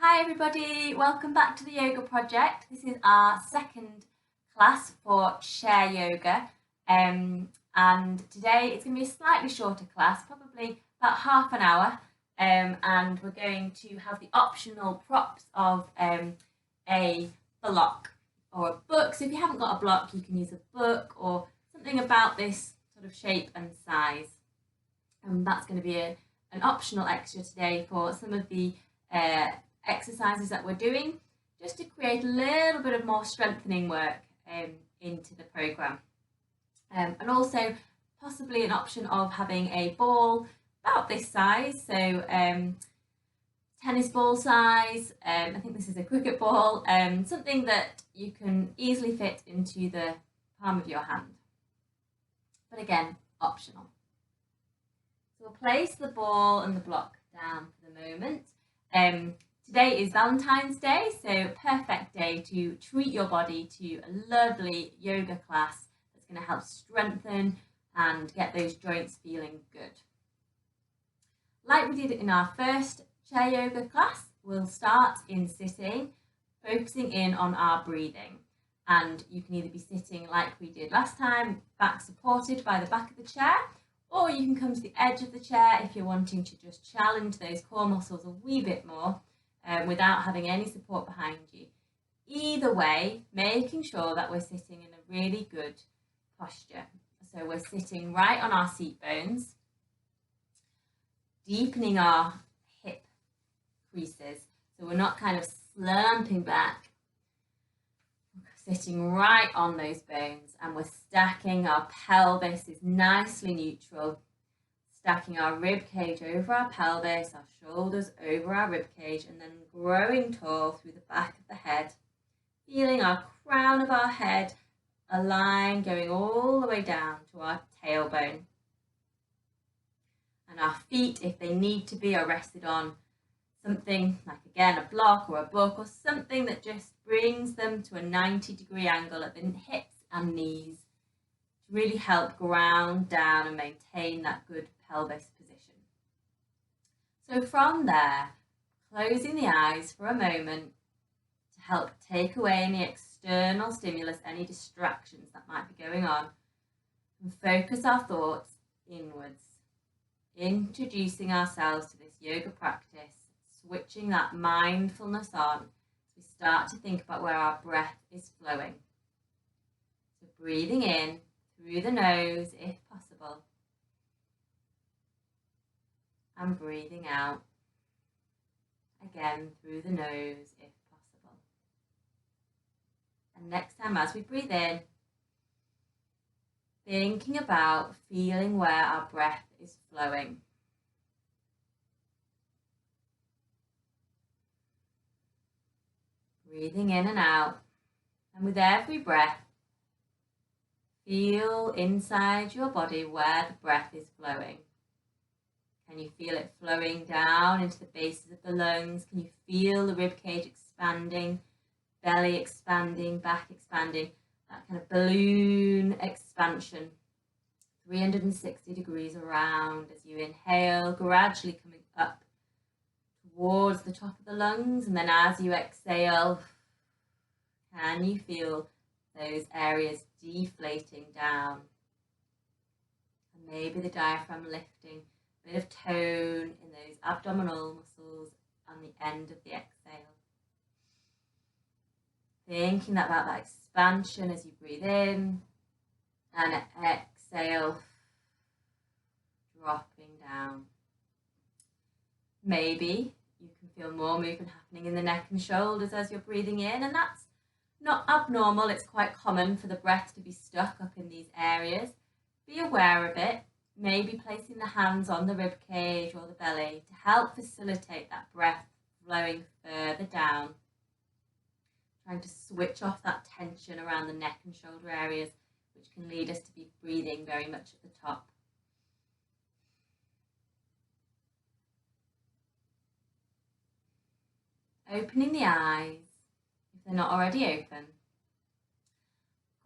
Hi everybody, welcome back to the Yoga Project. This is our second class for Share Yoga and today it's going to be a slightly shorter class, probably about half an hour, and we're going to have the optional props of a block or a book. So if you haven't got a block, you can use a book or something about this sort of shape and size. And that's going to be an optional extra today for some of the exercises that we're doing, just to create a little bit of more strengthening work into the program, and also possibly an option of having a ball about this size, so tennis ball size. I think this is a cricket ball, something that you can easily fit into the palm of your hand, but again, optional. So we'll place the ball and the block down for the moment. Today is Valentine's Day, so perfect day to treat your body to a lovely yoga class that's going to help strengthen and get those joints feeling good. Like we did in our first chair yoga class, we'll start in sitting, focusing in on our breathing. And you can either be sitting like we did last time, back supported by the back of the chair, or you can come to the edge of the chair if you're wanting to just challenge those core muscles a wee bit more without having any support behind you. Either way, making sure that we're sitting in a really good posture. So we're sitting right on our seat bones, deepening our hip creases. So we're not kind of slumping back. We're sitting right on those bones, and we're stacking. Our pelvis is nicely neutral, stacking our rib cage over our pelvis, our shoulders over our rib cage, and then growing tall through the back of the head, feeling our crown of our head align, going all the way down to our tailbone. And our feet, if they need to be, are rested on something like, again, a block or a book or something that just brings them to a 90-degree angle at the hips and knees to really help ground down and maintain that good pelvis position. So from there, closing the eyes for a moment to help take away any external stimulus, any distractions that might be going on, and focus our thoughts inwards, introducing ourselves to this yoga practice, switching that mindfulness on as we start to think about where our breath is flowing. So breathing in through the nose if possible, and breathing out again through the nose if possible. And next time as we breathe in, thinking about feeling where our breath is flowing. Breathing in and out, and with every breath, feel inside your body where the breath is flowing. Can you feel it flowing down into the bases of the lungs? Can you feel the ribcage expanding, belly expanding, back expanding, that kind of balloon expansion, 360 degrees around as you inhale, gradually coming up towards the top of the lungs, and then as you exhale, can you feel those areas deflating down? And maybe the diaphragm lifting, a bit of tone in those abdominal muscles on the end of the exhale. Thinking about that expansion as you breathe in and exhale, dropping down. Maybe you can feel more movement happening in the neck and shoulders as you're breathing in, and that's not abnormal. It's quite common for the breath to be stuck up in these areas. Be aware of it, maybe placing the hands on the rib cage or the belly to help facilitate that breath flowing further down. Trying to switch off that tension around the neck and shoulder areas, which can lead us to be breathing very much at the top. Opening the eyes, if they're not already open.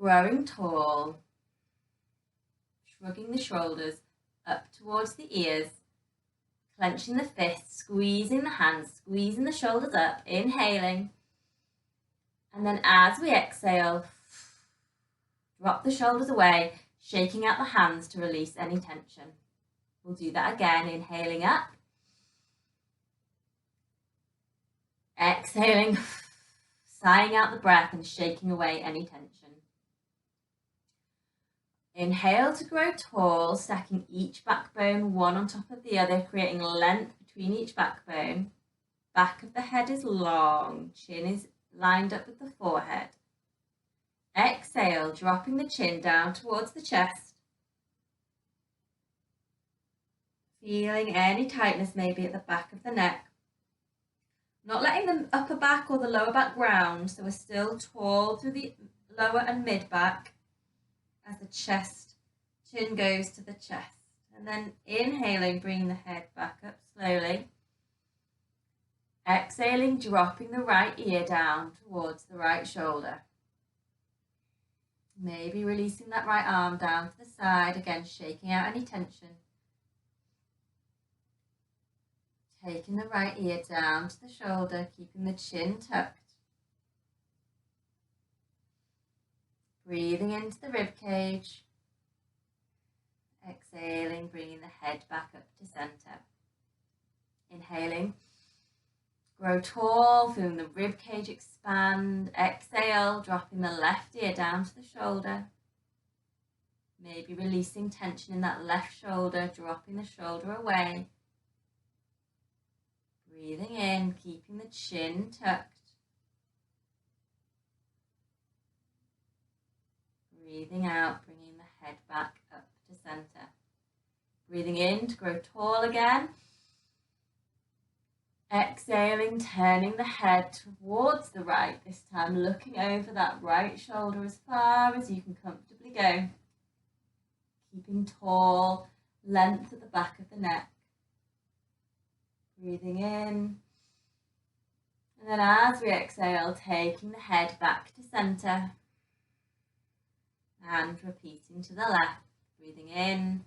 Growing tall. Shrugging the shoulders up towards the ears. clenching the fists, squeezing the hands, squeezing the shoulders up, inhaling. And then as we exhale, drop the shoulders away, shaking out the hands to release any tension. We'll do that again, inhaling up. Exhaling, sighing out the breath and shaking away any tension. Inhale to grow tall, stacking each backbone one on top of the other, creating length between each backbone. Back of the head is long, chin is lined up with the forehead. Exhale, dropping the chin down towards the chest. Feeling any tightness maybe at the back of the neck. Not letting the upper back or the lower back round, so we're still tall through the lower and mid back as the chin goes to the chest. And then inhaling, bringing the head back up slowly. Exhaling, dropping the right ear down towards the right shoulder. Maybe releasing that right arm down to the side, again shaking out any tension. Taking the right ear down to the shoulder, keeping the chin tucked. Breathing into the ribcage. Exhaling, bringing the head back up to center. Inhaling. Grow tall, feeling the ribcage expand. Exhale, dropping the left ear down to the shoulder. Maybe releasing tension in that left shoulder, dropping the shoulder away. Breathing in, keeping the chin tucked. Breathing out, bringing the head back up to center. Breathing in to grow tall again. Exhaling, turning the head towards the right, this time looking over that right shoulder as far as you can comfortably go. Keeping tall, length at the back of the neck. Breathing in. And then as we exhale, taking the head back to center. And repeating to the left. Breathing in.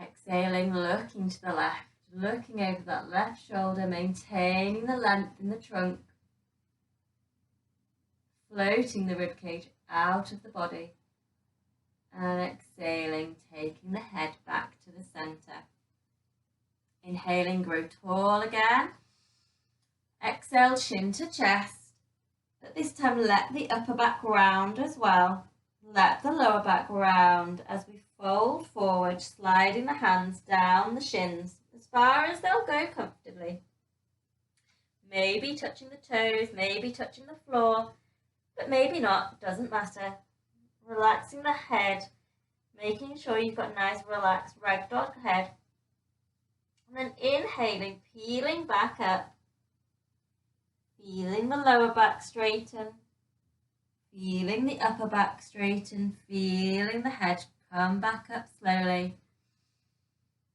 Exhaling, looking to the left. Looking over that left shoulder, maintaining the length in the trunk. Floating the ribcage out of the body. And exhaling, taking the head back to the center. Inhaling, grow tall again. Exhale, chin to chest. But this time let the upper back round as well. Let the lower back round as we fold forward, sliding the hands down the shins as far as they'll go comfortably. Maybe touching the toes, maybe touching the floor, but maybe not, doesn't matter. Relaxing the head, making sure you've got a nice relaxed ragdoll head. And then inhaling, peeling back up, feeling the lower back straighten, feeling the upper back straighten, feeling the head come back up slowly.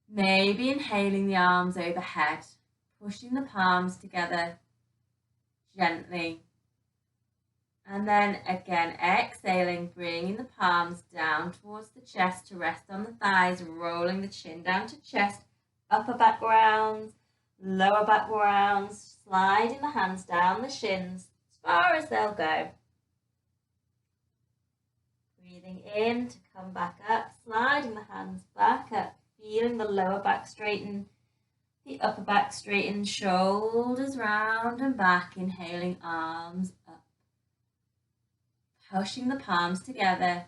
Maybe inhaling the arms overhead, pushing the palms together gently. And then again, exhaling, bringing the palms down towards the chest to rest on the thighs, rolling the chin down to chest. Upper back rounds, lower back rounds, sliding the hands down the shins as far as they'll go. Breathing in to come back up, sliding the hands back up, feeling the lower back straighten, the upper back straighten, shoulders round and back, inhaling arms up. Pushing the palms together.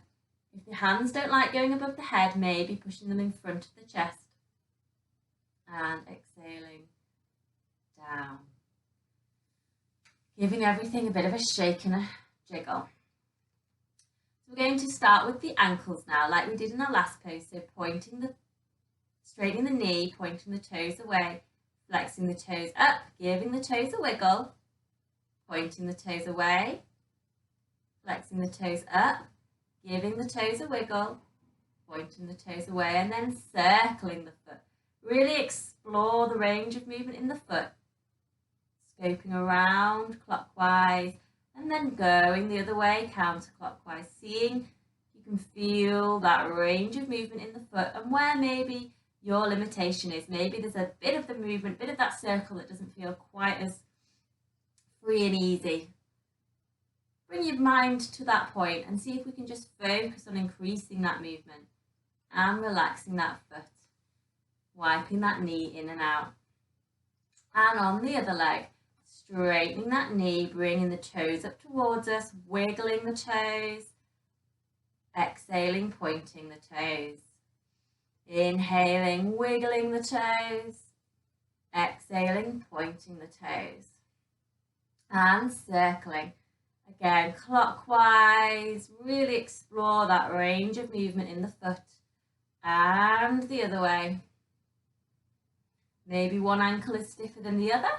If the hands don't like going above the head, maybe pushing them in front of the chest. And exhaling down. Giving everything a bit of a shake and a jiggle. So we're going to start with the ankles now, like we did in our last pose. So straightening the knee, pointing the toes away, flexing the toes up, giving the toes a wiggle, pointing the toes away, flexing the toes up, giving the toes a wiggle, pointing the toes away, and then circling the foot. Really explore the range of movement in the foot. Scoping around clockwise and then going the other way counterclockwise. Seeing you can feel that range of movement in the foot and where maybe your limitation is. Maybe there's a bit of the movement, bit of that circle that doesn't feel quite as free and easy. Bring your mind to that point and see if we can just focus on increasing that movement and relaxing that foot, wiping that knee in and out. And on the other leg, straightening that knee, bringing the toes up towards us, wiggling the toes, exhaling, pointing the toes. Inhaling, wiggling the toes, exhaling, pointing the toes. And circling. Again, clockwise, really explore that range of movement in the foot. And the other way. Maybe one ankle is stiffer than the other.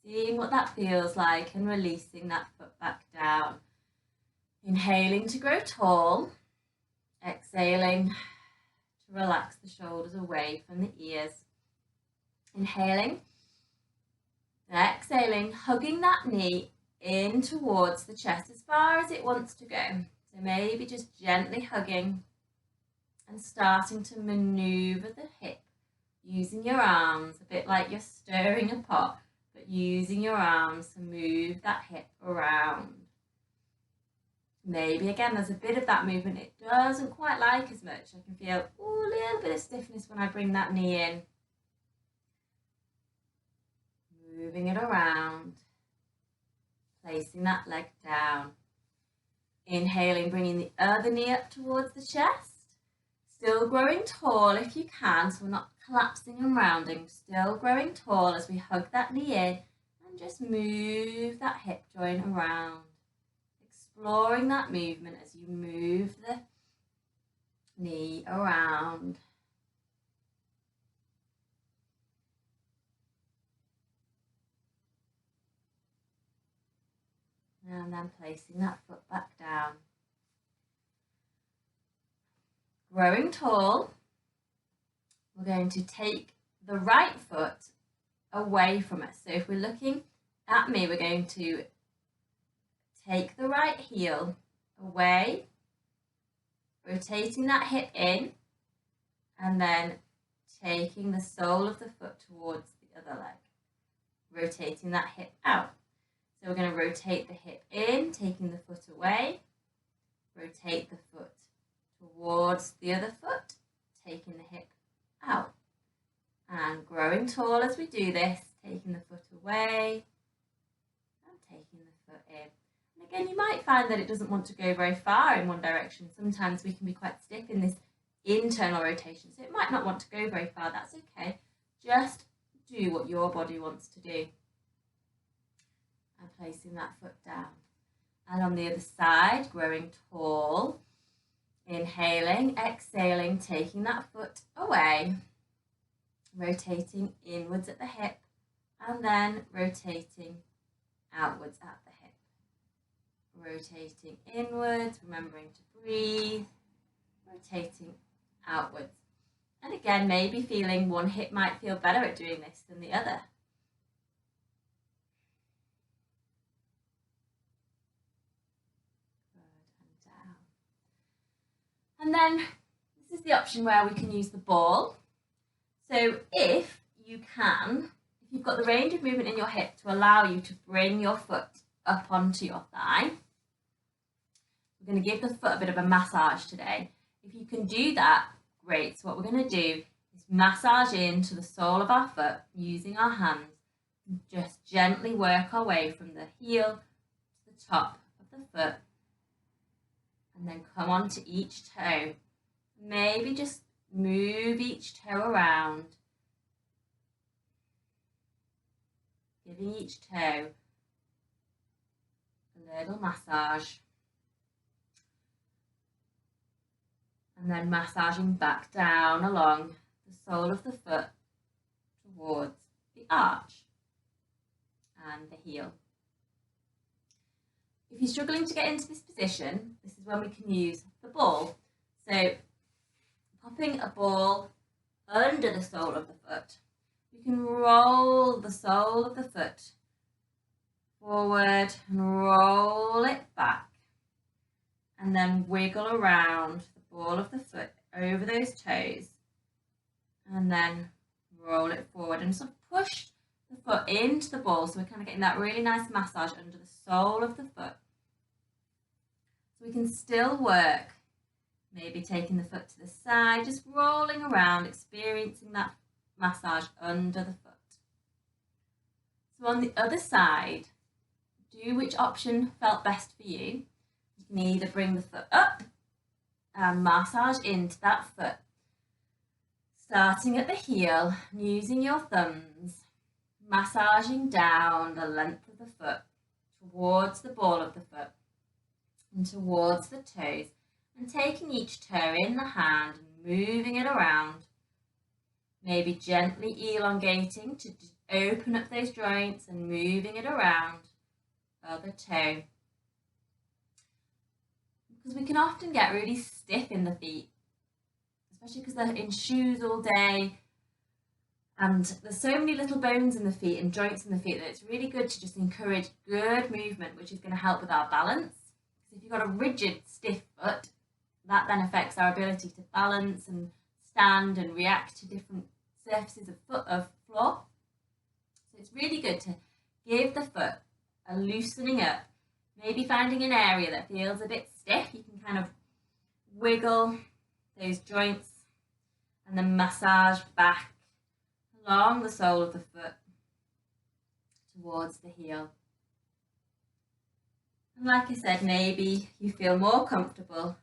Seeing what that feels like and releasing that foot back down. Inhaling to grow tall. Exhaling to relax the shoulders away from the ears. Inhaling. Exhaling, hugging that knee in towards the chest as far as it wants to go. So maybe just gently hugging and starting to maneuver the hip using your arms, a bit like you're stirring a pot, but using your arms to move that hip around. Maybe again there's a bit of that movement it doesn't quite like as much. I can feel a little bit of stiffness when I bring that knee in. Moving it around, placing that leg down. Inhaling, bringing the other knee up towards the chest. Still growing tall if you can, so we're not collapsing and rounding. Still growing tall as we hug that knee in and just move that hip joint around. Exploring that movement as you move the knee around. And then placing that foot back down. Growing tall, we're going to take the right foot away from us. So if we're looking at me, we're going to take the right heel away, rotating that hip in, and then taking the sole of the foot towards the other leg, rotating that hip out. So we're going to rotate the hip in, taking the foot away, rotate the foot towards the other foot, taking the hip out. And growing tall as we do this, taking the foot away and taking the foot in. And again, you might find that it doesn't want to go very far in one direction. Sometimes we can be quite stiff in this internal rotation, so it might not want to go very far. That's okay. Just do what your body wants to do. And placing that foot down. And on the other side, growing tall. Inhaling, exhaling, taking that foot away. Rotating inwards at the hip. And then rotating outwards at the hip. Rotating inwards, remembering to breathe. Rotating outwards. And again, maybe feeling one hip might feel better at doing this than the other. And then this is the option where we can use the ball. So if you've got the range of movement in your hip to allow you to bring your foot up onto your thigh, we're going to give the foot a bit of a massage today. If you can do that, great. So what we're going to do is massage into the sole of our foot using our hands and just gently work our way from the heel to the top of the foot. And then come on to each toe. Maybe just move each toe around. Giving each toe a little massage. And then massaging back down along the sole of the foot towards the arch and the heel. If you're struggling to get into this position, this is when we can use the ball. So popping a ball under the sole of the foot, you can roll the sole of the foot forward and roll it back and then wiggle around the ball of the foot over those toes, and then roll it forward and sort of push the foot into the ball, so we're kind of getting that really nice massage under the sole of the foot. So we can still work, maybe taking the foot to the side, just rolling around, experiencing that massage under the foot. So on the other side, do which option felt best for you. You can either bring the foot up and massage into that foot, starting at the heel, using your thumbs, massaging down the length of the foot towards the ball of the foot and towards the toes, and taking each toe in the hand and moving it around, maybe gently elongating to open up those joints and moving it around other toe, because we can often get really stiff in the feet, especially because they're in shoes all day, and there's so many little bones in the feet and joints in the feet that it's really good to just encourage good movement, which is going to help with our balance. Because if you've got a rigid, stiff foot, that then affects our ability to balance and stand and react to different surfaces of floor. So it's really good to give the foot a loosening up, maybe finding an area that feels a bit stiff. You can kind of wiggle those joints and then massage back along the sole of the foot towards the heel. And like I said, maybe you feel more comfortable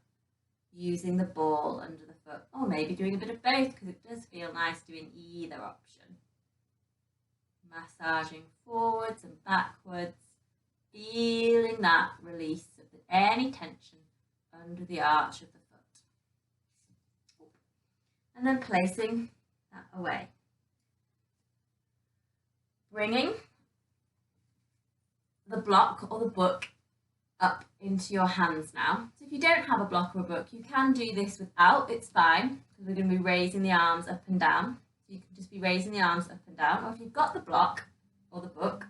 using the ball under the foot, or maybe doing a bit of both, because it does feel nice doing either option. Massaging forwards and backwards, feeling that release of any tension under the arch of the foot. And then placing that away. Bringing the block or the book up into your hands now. So if you don't have a block or a book, you can do this without, it's fine, because we're going to be raising the arms up and down. So you can just be raising the arms up and down, or if you've got the block or the book,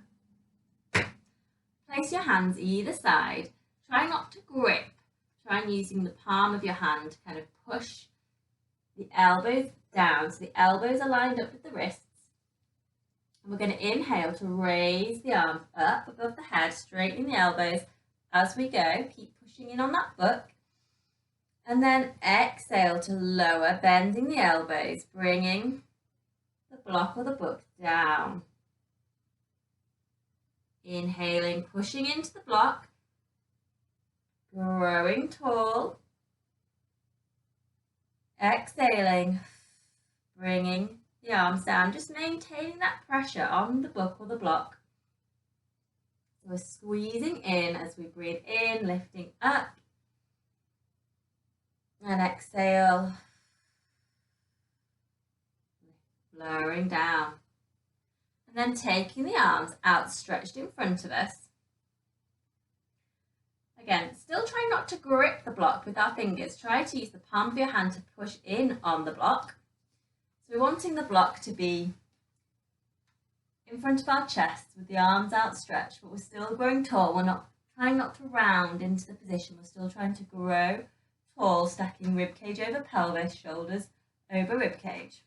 place your hands either side. Try not to grip. Try and using the palm of your hand to kind of push the elbows down, so the elbows are lined up with the wrists. And we're going to inhale to raise the arms up above the head, straightening the elbows as we go. Keep pushing in on that book. And then exhale to lower, bending the elbows, bringing the block or the book down. Inhaling, pushing into the block, growing tall. Exhaling, bringing the arms down, just maintaining that pressure on the book or the block. So we're squeezing in as we breathe in, lifting up, and exhale, lowering down. And then taking the arms outstretched in front of us. Again, still try not to grip the block with our fingers. Try to use the palm of your hand to push in on the block. So we're wanting the block to be in front of our chest with the arms outstretched, but we're still growing tall. We're not trying not to round into the position. We're still trying to grow tall, stacking ribcage over pelvis, shoulders over ribcage.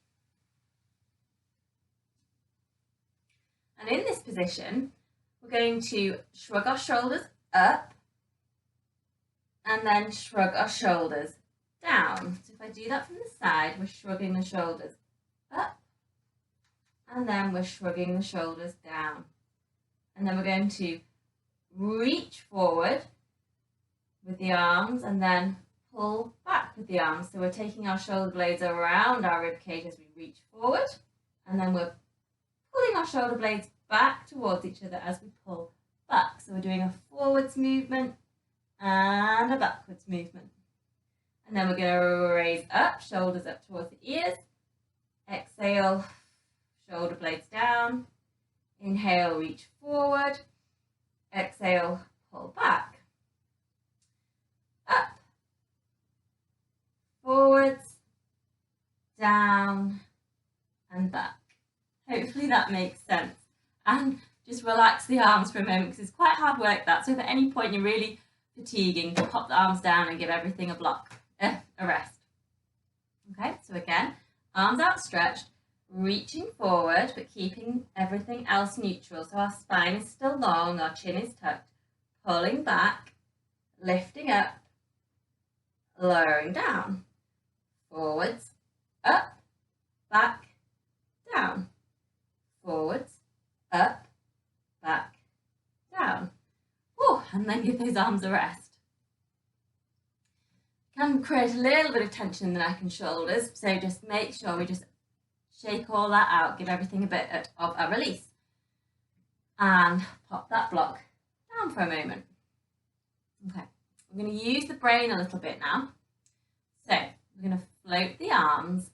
And in this position, we're going to shrug our shoulders up and then shrug our shoulders down. So if I do that from the side, we're shrugging the shoulders up and then we're shrugging the shoulders down. And then we're going to reach forward with the arms and then pull back with the arms. So we're taking our shoulder blades around our ribcage as we reach forward, and then we're pulling our shoulder blades back towards each other as we pull back. So we're doing a forwards movement and a backwards movement. And then we're going to raise up, shoulders up towards the ears. Exhale, shoulder blades down. Inhale, reach forward. Exhale, pull back. Up, forwards, down, and back. Hopefully that makes sense. And just relax the arms for a moment, because it's quite hard work that. So if at any point you're really fatiguing, pop the arms down and give everything a rest. Okay, so again, arms outstretched, reaching forward, but keeping everything else neutral. So our spine is still long, our chin is tucked, pulling back, lifting up, lowering down, forwards, up, back, down, forwards, up, back, down. Whew, and then give those arms a rest. Can create a little bit of tension in the neck and shoulders, so just make sure we just shake all that out, give everything a bit of a release. And pop that block down for a moment. Okay, we're going to use the brain a little bit now. So we're going to float the arms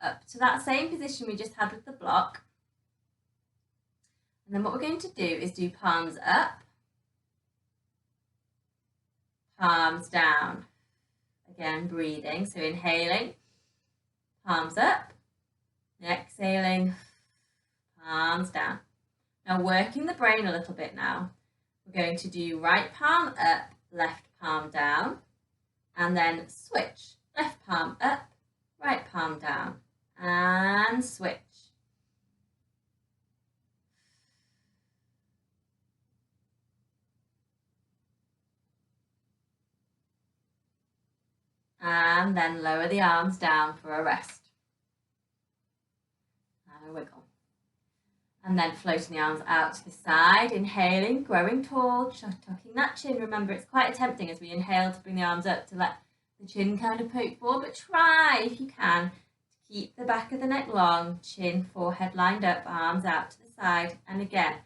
up to that same position we just had with the block. And then what we're going to do is do palms up, palms down. Again, breathing, so inhaling, palms up, exhaling, palms down. Now working the brain a little bit now. We're going to do right palm up, left palm down, and then switch. Left palm up, right palm down, and switch. And then lower the arms down for a rest. And a wiggle. And then floating the arms out to the side, inhaling, growing tall, tucking that chin. Remember, it's quite tempting as we inhale to bring the arms up to let the chin kind of poke forward, but try, if you can, to keep the back of the neck long, chin, forehead lined up, arms out to the side. And again,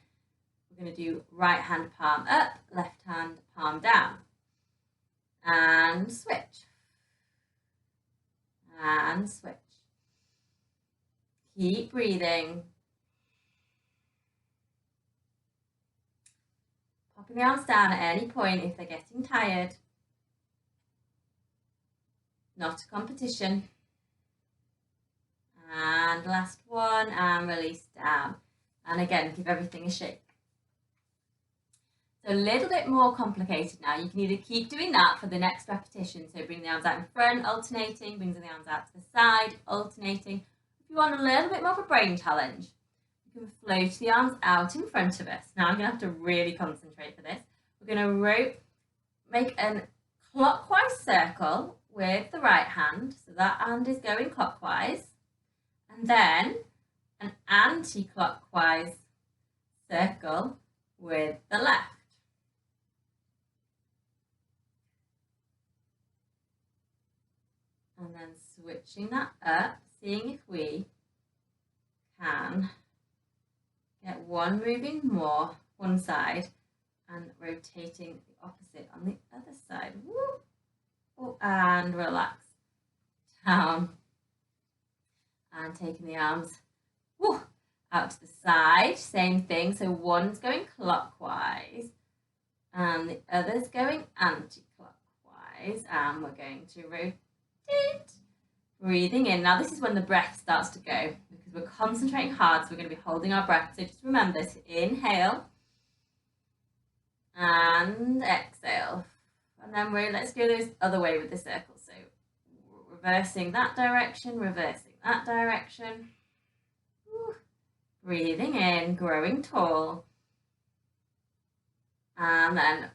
we're going to do right hand palm up, left hand palm down. And switch. And switch. Keep breathing. Popping the arms down at any point if they're getting tired. Not a competition. And last one, and release down. And again, give everything a shake. So a little bit more complicated now. You can either keep doing that for the next repetition. So bring the arms out in front, alternating, brings the arms out to the side, alternating. If you want a little bit more of a brain challenge, you can float the arms out in front of us. Now I'm going to have to really concentrate for this. We're going to make a clockwise circle with the right hand. So that hand is going clockwise. And then an anti-clockwise circle with the left. And then switching that up, seeing if we can get one moving more one side and rotating the opposite on the other side. Woo. Oh, and relax. Down. And taking the arms out to the side. Same thing. So one's going clockwise and the other's going anti-clockwise. And we're going to rotate. Breathing in. Now this is when the breath starts to go because we're concentrating hard, so we're going to be holding our breath. So just remember to inhale and exhale. And then let's go this other way with the circle. So reversing that direction, reversing that direction. Breathing in, growing tall. And then,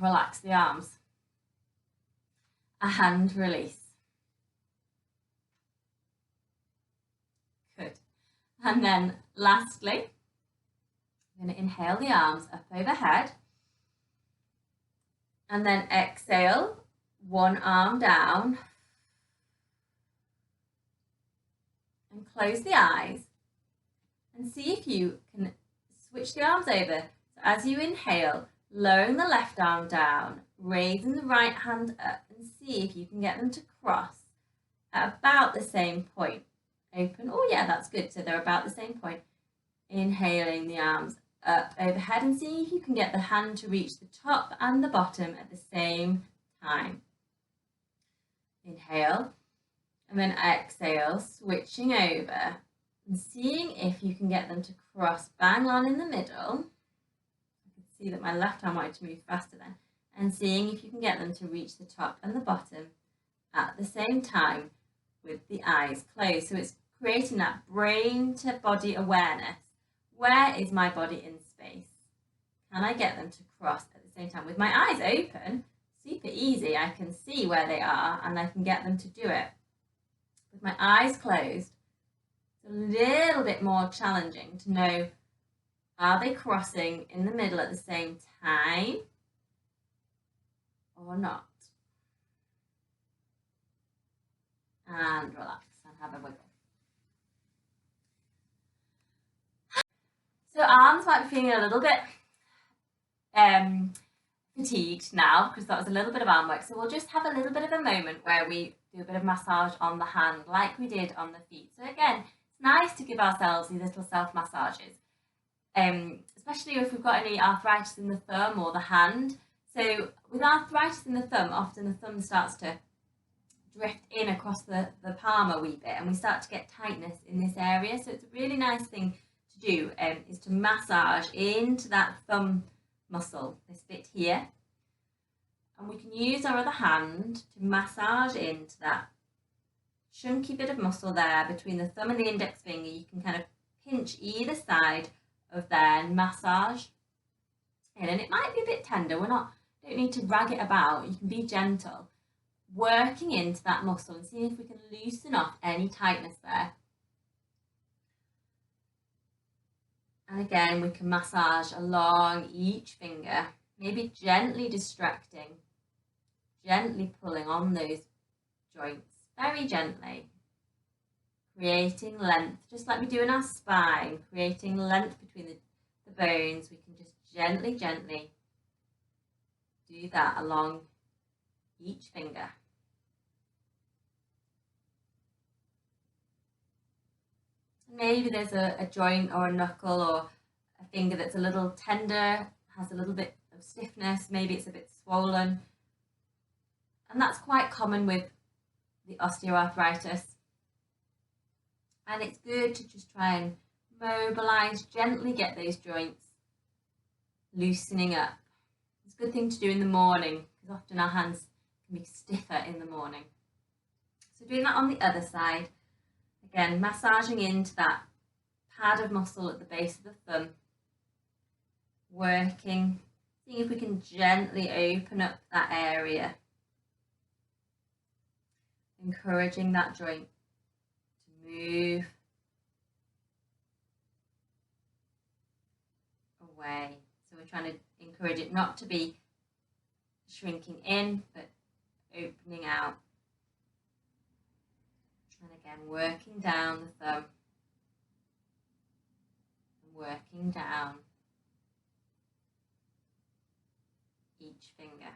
relax the arms. And release. Good. And then lastly, I'm going to inhale the arms up overhead. And then exhale, one arm down. And close the eyes. And see if you can switch the arms over. So as you inhale, lowering the left arm down, raising the right hand up, and see if you can get them to cross at about the same point. Open. Oh yeah, that's good. So they're about the same point. Inhaling the arms up overhead and see if you can get the hand to reach the top and the bottom at the same time. Inhale and then exhale, switching over and seeing if you can get them to cross bang on in the middle. I can see that my left arm wanted to move faster then. And seeing if you can get them to reach the top and the bottom at the same time with the eyes closed. So it's creating that brain to body awareness. Where is my body in space? Can I get them to cross at the same time? With my eyes open, super easy. I can see where they are and I can get them to do it. With my eyes closed, it's a little bit more challenging to know, are they crossing in the middle at the same time or not? And relax and have a wiggle. So arms might be feeling a little bit fatigued now because that was a little bit of arm work. So we'll just have a little bit of a moment where we do a bit of massage on the hand like we did on the feet. So again, it's nice to give ourselves these little self massages, especially if we've got any arthritis in the thumb or the hand. So with arthritis in the thumb, often the thumb starts to drift in across the palm a wee bit and we start to get tightness in this area. So it's a really nice thing to do is to massage into that thumb muscle, this bit here, and we can use our other hand to massage into that chunky bit of muscle there between the thumb and the index finger. You can kind of pinch either side of there and massage in, and it might be a bit tender. Don't need to drag it about. You can be gentle, working into that muscle and seeing if we can loosen off any tightness there. And again, we can massage along each finger, maybe gently distracting, gently pulling on those joints, very gently, creating length, just like we do in our spine, creating length between the bones. We can just gently, gently do that along each finger. Maybe there's a joint or a knuckle or a finger that's a little tender, has a little bit of stiffness, maybe it's a bit swollen. And that's quite common with the osteoarthritis. And it's good to just try and mobilise, gently get those joints loosening up. It's a good thing to do in the morning because often our hands can be stiffer in the morning. So doing that on the other side. Again, massaging into that pad of muscle at the base of the thumb, working, seeing if we can gently open up that area, encouraging that joint to move away. So we're trying to encourage it not to be shrinking in, but opening out. And again, working down the thumb and working down each finger.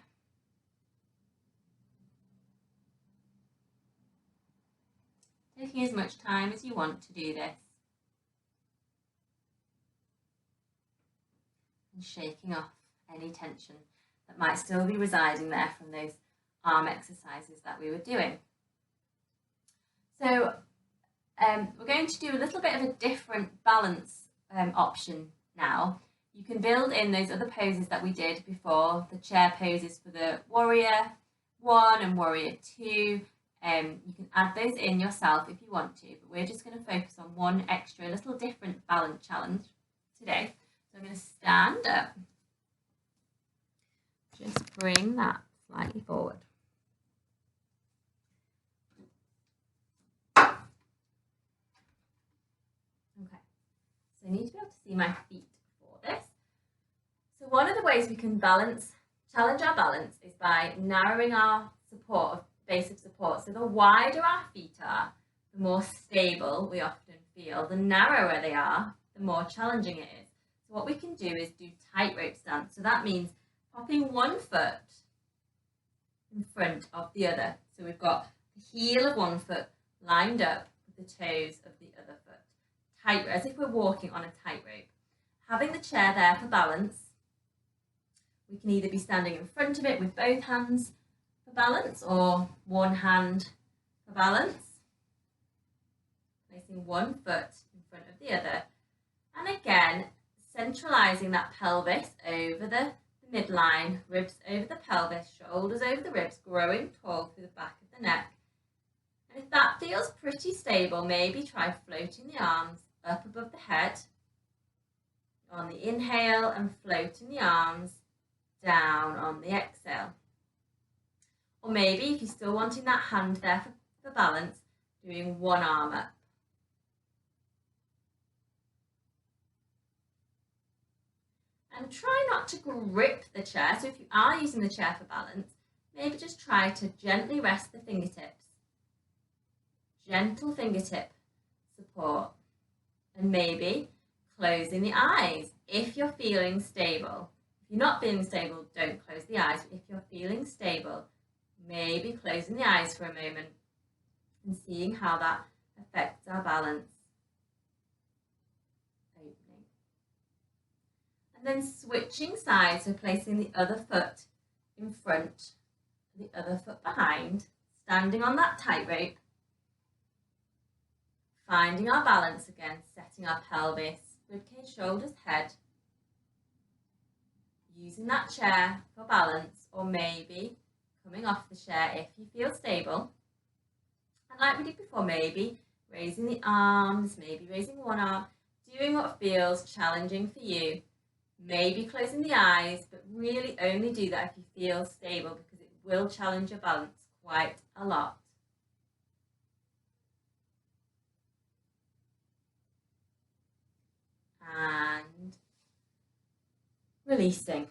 Taking as much time as you want to do this. And shaking off any tension that might still be residing there from those arm exercises that we were doing. So we're going to do a little bit of a different balance option now. You can build in those other poses that we did before, the chair poses for the warrior 1 and warrior 2. You can add those in yourself if you want to, but we're just going to focus on one extra little different balance challenge today. So I'm going to stand up, just bring that slightly forward. So I need to be able to see my feet for this. So one of the ways we can challenge our balance is by narrowing our base of support. So the wider our feet are, the more stable we often feel. The narrower they are, the more challenging it is. So what we can do is do tightrope stance. So that means popping one foot in front of the other. So we've got the heel of one foot lined up with the toes of the other foot. Tight, as if we're walking on a tightrope. Having the chair there for balance, we can either be standing in front of it with both hands for balance or one hand for balance. Placing one foot in front of the other. And again, centralising that pelvis over the midline, ribs over the pelvis, shoulders over the ribs, growing tall through the back of the neck. And if that feels pretty stable, maybe try floating the arms up above the head on the inhale and floating the arms down on the exhale. Or maybe if you're still wanting that hand there for balance, doing one arm up. And try not to grip the chair. So if you are using the chair for balance, maybe just try to gently rest the fingertips. Gentle fingertip support. And maybe closing the eyes if you're feeling stable. If you're not feeling stable, don't close the eyes. But if you're feeling stable, maybe closing the eyes for a moment and seeing how that affects our balance. Opening. And then switching sides, so placing the other foot in front, the other foot behind, standing on that tightrope, finding our balance again, setting our pelvis, ribcage, shoulders, head, using that chair for balance, or maybe coming off the chair if you feel stable. And like we did before, maybe raising the arms, maybe raising one arm, doing what feels challenging for you. Maybe closing the eyes, but really only do that if you feel stable, because it will challenge your balance quite a lot. And releasing.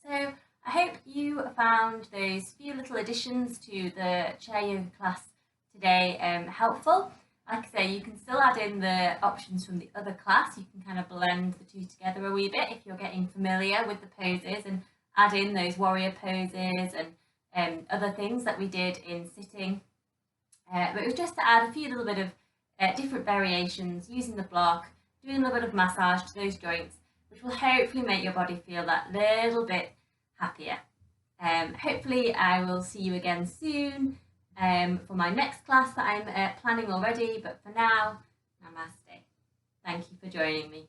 So I hope you found those few little additions to the chair yoga class today helpful. Like I say, you can still add in the options from the other class. You can kind of blend the two together a wee bit if you're getting familiar with the poses, and add in those warrior poses and other things that we did in sitting. But it was just to add a few little bit of different variations using the block, doing a little bit of massage to those joints, which will hopefully make your body feel that little bit happier. Hopefully I will see you again soon for my next class that I'm planning already, but for now, namaste. Thank you for joining me.